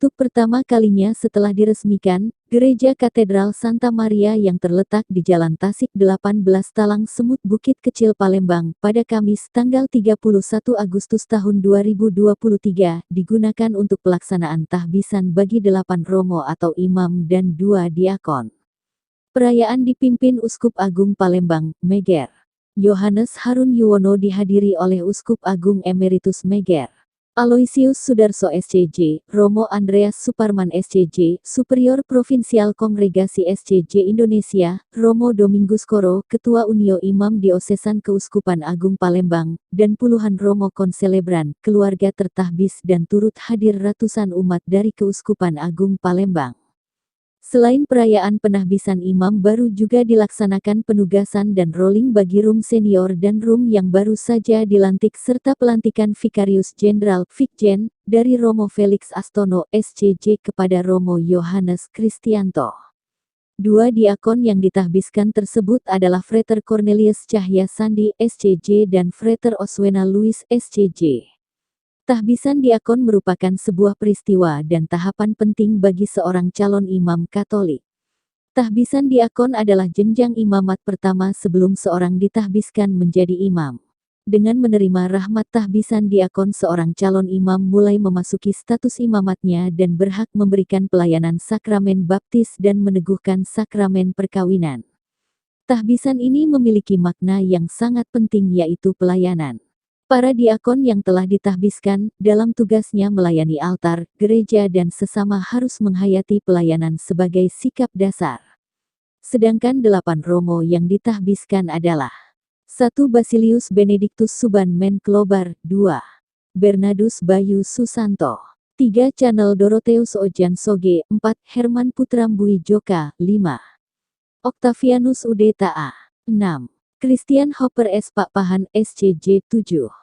Untuk pertama kalinya setelah diresmikan, Gereja Katedral Santa Maria yang terletak di Jalan Tasik 18 Talang Semut Bukit Kecil Palembang pada Kamis tanggal 31 Agustus tahun 2023 digunakan untuk pelaksanaan tahbisan bagi 8 romo atau imam dan 2 diakon. Perayaan dipimpin Uskup Agung Palembang, Meger Yohanes Harun Yuwono dihadiri oleh Uskup Agung Emeritus Meger Aloysius Sudarso SCJ, Romo Andreas Suparman SCJ, Superior Provinsial Kongregasi SCJ Indonesia, Romo Domingus Koro, Ketua Unio Imam Diosesan Keuskupan Agung Palembang, dan puluhan Romo konselebran, keluarga tertahbis dan turut hadir ratusan umat dari Keuskupan Agung Palembang. Selain perayaan penahbisan imam baru juga dilaksanakan penugasan dan rolling bagi room senior dan room yang baru saja dilantik serta pelantikan Vikarius Jenderal Vikjen dari Romo Felix Astono SCJ kepada Romo Yohanes Kristianto. 2 diakon yang ditahbiskan tersebut adalah Frater Cornelius Cahya Sandi SCJ dan Frater Oswena Louis SCJ. Tahbisan diakon merupakan sebuah peristiwa dan tahapan penting bagi seorang calon imam Katolik. Tahbisan diakon adalah jenjang imamat pertama sebelum seorang ditahbiskan menjadi imam. Dengan menerima rahmat tahbisan diakon, seorang calon imam mulai memasuki status imamatnya dan berhak memberikan pelayanan sakramen baptis dan meneguhkan sakramen perkawinan. Tahbisan ini memiliki makna yang sangat penting, yaitu pelayanan. Para diakon yang telah ditahbiskan, dalam tugasnya melayani altar, gereja dan sesama harus menghayati pelayanan sebagai sikap dasar. Sedangkan 8 romo yang ditahbiskan adalah 1. Basilius Benedictus Suban Menklobar, 2. Bernardus Bayu Susanto, 3. Channel Dorotheus Ojan Soge, 4. Herman Putrambui Joka, 5. Octavianus Udetaa, 6. Christian Hopper S. Pakpahan SCJ 7.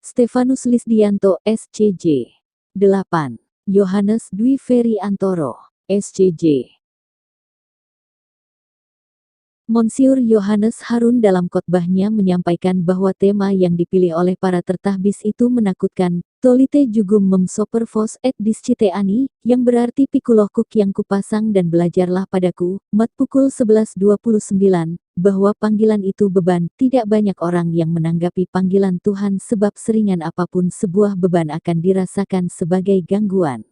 Stefanus Lisdianto SCJ 8. Yohanes Dwi Ferry Antoro SCJ. Monsiur Yohanes Harun dalam khotbahnya menyampaikan bahwa tema yang dipilih oleh para tertahbis itu menakutkan, Tolite jugum mem sopervos et disciteani, yang berarti pikuloh kuk yang kupasang dan belajarlah padaku, Mat pukul 11.29, bahwa panggilan itu beban. Tidak banyak orang yang menanggapi panggilan Tuhan sebab seringan apapun sebuah beban akan dirasakan sebagai gangguan.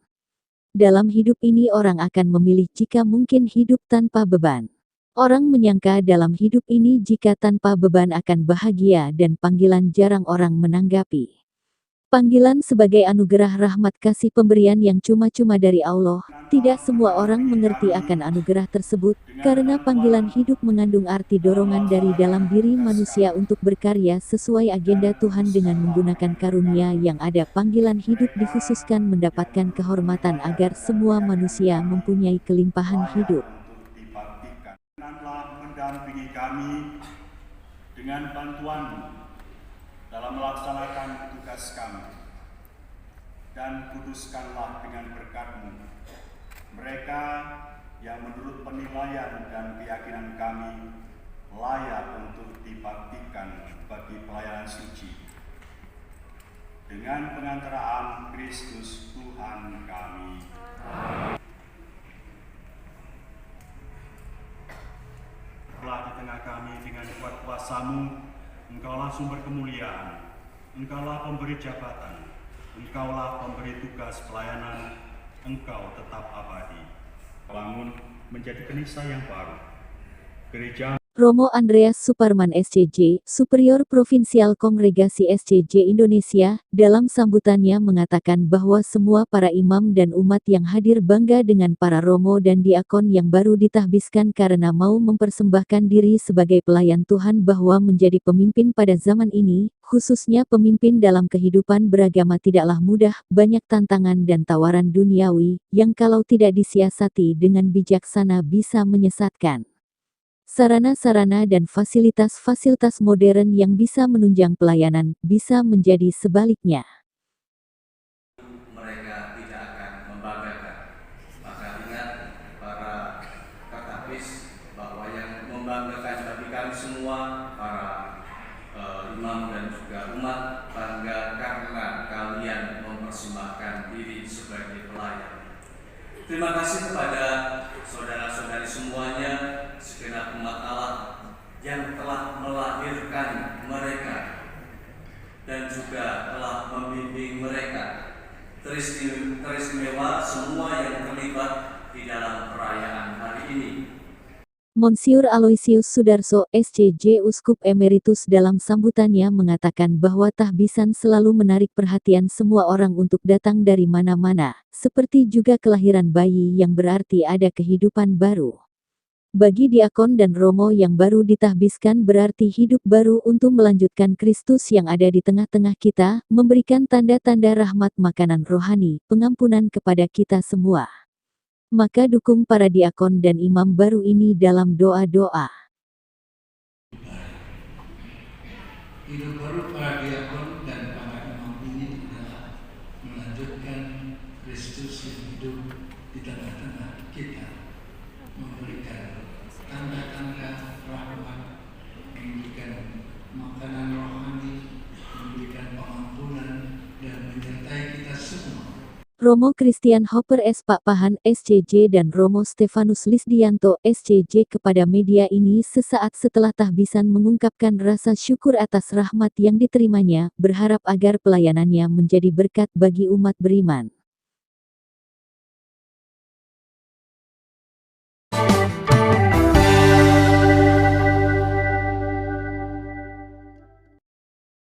Dalam hidup ini orang akan memilih jika mungkin hidup tanpa beban. Orang menyangka dalam hidup ini jika tanpa beban akan bahagia dan panggilan jarang orang menanggapi. Panggilan sebagai anugerah rahmat kasih pemberian yang cuma-cuma dari Allah. Tidak semua orang mengerti akan anugerah tersebut, karena panggilan hidup mengandung arti dorongan dari dalam diri manusia untuk berkarya sesuai agenda Tuhan dengan menggunakan karunia yang ada. Panggilan hidup dikhususkan mendapatkan kehormatan agar semua manusia mempunyai kelimpahan hidup. Mendampingi kami dengan bantuan dalam melaksanakan tugas kami, dan kuduskanlah dengan berkat-Mu mereka yang menurut penilaian dan keyakinan kami layak untuk dibaktikan bagi pelayanan suci dengan pengantaraan Kristus Tuhan kami. Di tengah kami dengan kuat kuasa-Mu, Engkaulah sumber kemuliaan, Engkaulah pemberi jabatan, Engkaulah pemberi tugas pelayanan, Engkau tetap abadi. Bangun menjadi kenisa yang baru. Gereja Romo Andreas Suparman SCJ, Superior Provinsial Kongregasi SCJ Indonesia, dalam sambutannya mengatakan bahwa semua para imam dan umat yang hadir bangga dengan para romo dan diakon yang baru ditahbiskan karena mau mempersembahkan diri sebagai pelayan Tuhan, bahwa menjadi pemimpin pada zaman ini, khususnya pemimpin dalam kehidupan beragama, tidaklah mudah, banyak tantangan dan tawaran duniawi, yang kalau tidak disiasati dengan bijaksana bisa menyesatkan. Sarana-sarana dan fasilitas-fasilitas modern yang bisa menunjang pelayanan, bisa menjadi sebaliknya. Mereka tidak akan membanggakan. Maka ingat para tertahbis bahwa yang membanggakan bagi kami semua, para imam dan juga umat, bangga karena kalian mempersembahkan diri sebagai pelayan. Terima kasih kepada saudara-saudari semuanya, segenap umat Allah yang telah melahirkan mereka dan juga telah membimbing mereka. Teristimewa semua yang terlibat di dalam perayaan hari ini. Monsiur Aloysius Sudarso, SCJ Uskup Emeritus dalam sambutannya mengatakan bahwa tahbisan selalu menarik perhatian semua orang untuk datang dari mana-mana, seperti juga kelahiran bayi yang berarti ada kehidupan baru. Bagi diakon dan romo yang baru ditahbiskan berarti hidup baru untuk melanjutkan Kristus yang ada di tengah-tengah kita, memberikan tanda-tanda rahmat makanan rohani, pengampunan kepada kita semua. Maka dukung para diakon dan imam baru ini dalam doa-doa. Hidup baru para diakon dan para imam ini adalah melanjutkan Kristus yang hidup di tengah-tengah kita, memberikan tanda-tanda rahmat, memberikan makanan rohani, memberikan pengampunan, dan menyertai kita semua. Romo Christian Hopper S. Pak Pahan, SCJ dan Romo Stefanus Lisdianto, SCJ kepada media ini sesaat setelah tahbisan mengungkapkan rasa syukur atas rahmat yang diterimanya, berharap agar pelayanannya menjadi berkat bagi umat beriman.